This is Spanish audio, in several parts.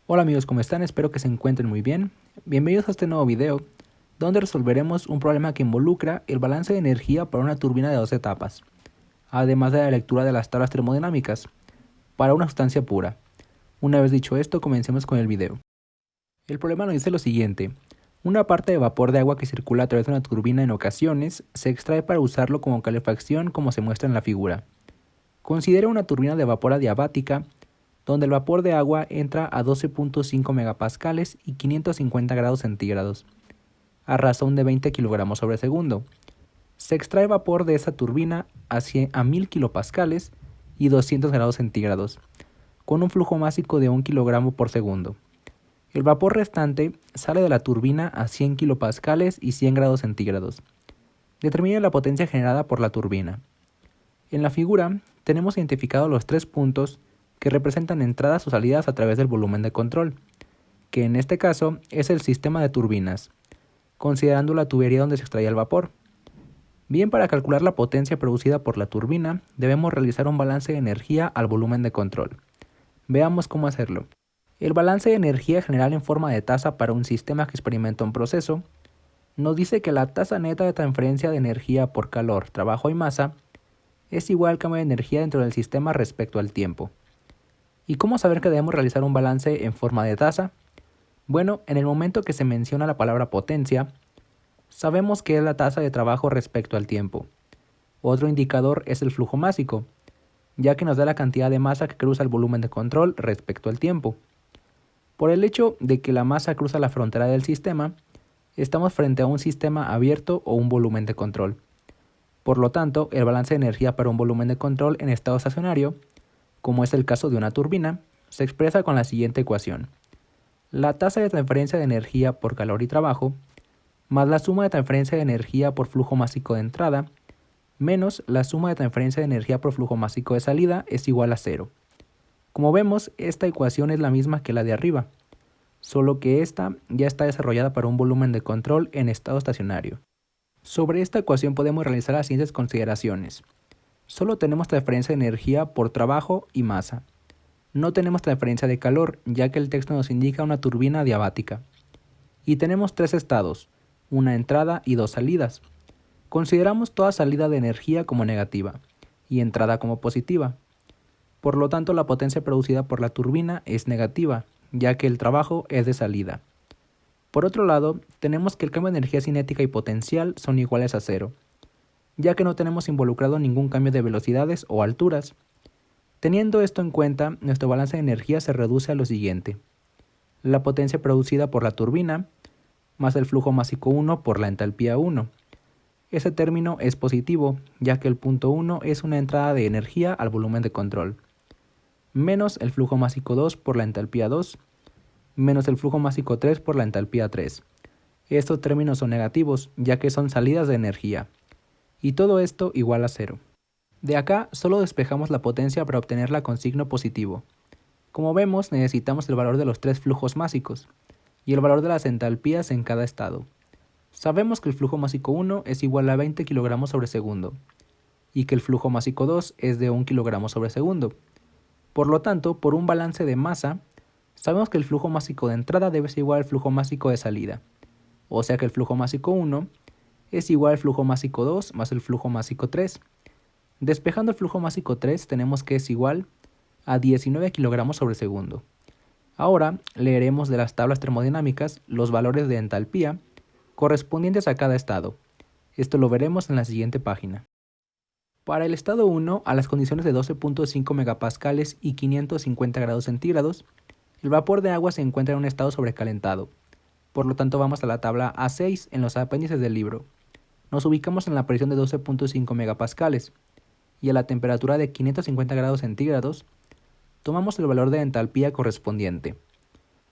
Hola amigos, ¿cómo están? Espero que se encuentren muy bien. Bienvenidos a este nuevo video, donde resolveremos un problema que involucra el balance de energía para una turbina de dos etapas, además de la lectura de las tablas termodinámicas, para una sustancia pura. Una vez dicho esto, comencemos con el video. El problema nos dice lo siguiente. Una parte de vapor de agua que circula a través de una turbina en ocasiones se extrae para usarlo como calefacción como se muestra en la figura. Considera una turbina de vapor adiabática donde el vapor de agua entra a 12.5 megapascales y 550 grados centígrados, a razón de 20 kilogramos sobre segundo. Se extrae vapor de esa turbina a 1000 kilopascales y 200 grados centígrados, con un flujo másico de 1 kilogramo por segundo. El vapor restante sale de la turbina a 100 kilopascales y 100 grados centígrados. Determine la potencia generada por la turbina. En la figura tenemos identificados los tres puntos que representan entradas o salidas a través del volumen de control, que en este caso es el sistema de turbinas, considerando la tubería donde se extraía el vapor. Bien, para calcular la potencia producida por la turbina, debemos realizar un balance de energía al volumen de control. Veamos cómo hacerlo. El balance de energía general en forma de tasa para un sistema que experimenta un proceso nos dice que la tasa neta de transferencia de energía por calor, trabajo y masa es igual al cambio de energía dentro del sistema respecto al tiempo. ¿Y cómo saber que debemos realizar un balance en forma de tasa? Bueno, en el momento que se menciona la palabra potencia, sabemos que es la tasa de trabajo respecto al tiempo. Otro indicador es el flujo másico, ya que nos da la cantidad de masa que cruza el volumen de control respecto al tiempo. Por el hecho de que la masa cruza la frontera del sistema, estamos frente a un sistema abierto o un volumen de control. Por lo tanto, el balance de energía para un volumen de control en estado estacionario, como es el caso de una turbina, se expresa con la siguiente ecuación. La tasa de transferencia de energía por calor y trabajo, más la suma de transferencia de energía por flujo másico de entrada, menos la suma de transferencia de energía por flujo másico de salida es igual a 0. Como vemos, esta ecuación es la misma que la de arriba, solo que esta ya está desarrollada para un volumen de control en estado estacionario. Sobre esta ecuación podemos realizar las siguientes consideraciones. Solo tenemos transferencia de energía por trabajo y masa. No tenemos transferencia de calor, ya que el texto nos indica una turbina adiabática. Y tenemos tres estados, una entrada y dos salidas. Consideramos toda salida de energía como negativa y entrada como positiva. Por lo tanto, la potencia producida por la turbina es negativa, ya que el trabajo es de salida. Por otro lado, tenemos que el cambio de energía cinética y potencial son iguales a 0, ya que no tenemos involucrado ningún cambio de velocidades o alturas. Teniendo esto en cuenta, nuestro balance de energía se reduce a lo siguiente. La potencia producida por la turbina, más el flujo másico 1 por la entalpía 1. Ese término es positivo, ya que el punto 1 es una entrada de energía al volumen de control. Menos el flujo másico 2 por la entalpía 2, menos el flujo másico 3 por la entalpía 3. Estos términos son negativos, ya que son salidas de energía. Y todo esto igual a 0. De acá solo despejamos la potencia para obtenerla con signo positivo. Como vemos, necesitamos el valor de los tres flujos másicos y el valor de las entalpías en cada estado. Sabemos que el flujo másico 1 es igual a 20 kilogramos sobre segundo y que el flujo másico 2 es de 1 kilogramo sobre segundo. Por lo tanto, por un balance de masa, sabemos que el flujo másico de entrada debe ser igual al flujo másico de salida, o sea que el flujo másico 1 es igual al flujo másico 2 más el flujo másico 3. Despejando el flujo másico 3 tenemos que es igual a 19 kilogramos sobre segundo. Ahora leeremos de las tablas termodinámicas los valores de entalpía correspondientes a cada estado. Esto lo veremos en la siguiente página. Para el estado 1, a las condiciones de 12.5 megapascales y 550 grados centígrados, el vapor de agua se encuentra en un estado sobrecalentado. Por lo tanto, vamos a la tabla A6 en los apéndices del libro. Nos ubicamos en la presión de 12.5 megapascales y a la temperatura de 550 grados centígrados, tomamos el valor de entalpía correspondiente.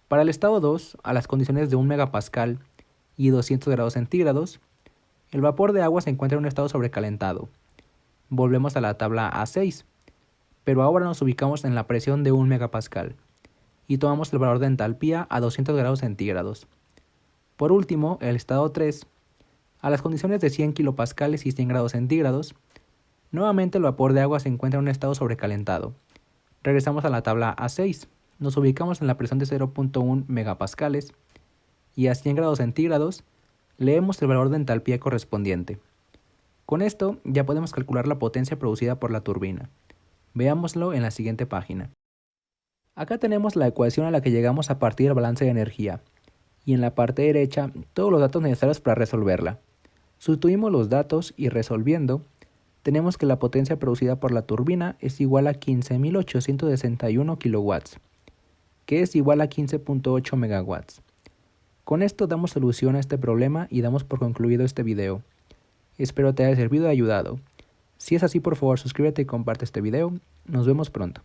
Para el estado 2, a las condiciones de 1 megapascal y 200 grados centígrados, el vapor de agua se encuentra en un estado sobrecalentado. Volvemos a la tabla A6, pero ahora nos ubicamos en la presión de 1 megapascal y tomamos el valor de entalpía a 200 grados centígrados. Por último, el estado 3, a las condiciones de 100 kilopascales y 100 grados centígrados, nuevamente el vapor de agua se encuentra en un estado sobrecalentado. Regresamos a la tabla A6, nos ubicamos en la presión de 0.1 megapascales y a 100 grados centígrados leemos el valor de entalpía correspondiente. Con esto ya podemos calcular la potencia producida por la turbina. Veámoslo en la siguiente página. Acá tenemos la ecuación a la que llegamos a partir del balance de energía, y en la parte derecha todos los datos necesarios para resolverla. Sustituimos los datos y resolviendo, tenemos que la potencia producida por la turbina es igual a 15.861 kilowatts, que es igual a 15.8 megawatts. Con esto damos solución a este problema y damos por concluido este video. Espero te haya servido y ayudado. Si es así, por favor suscríbete y comparte este video. Nos vemos pronto.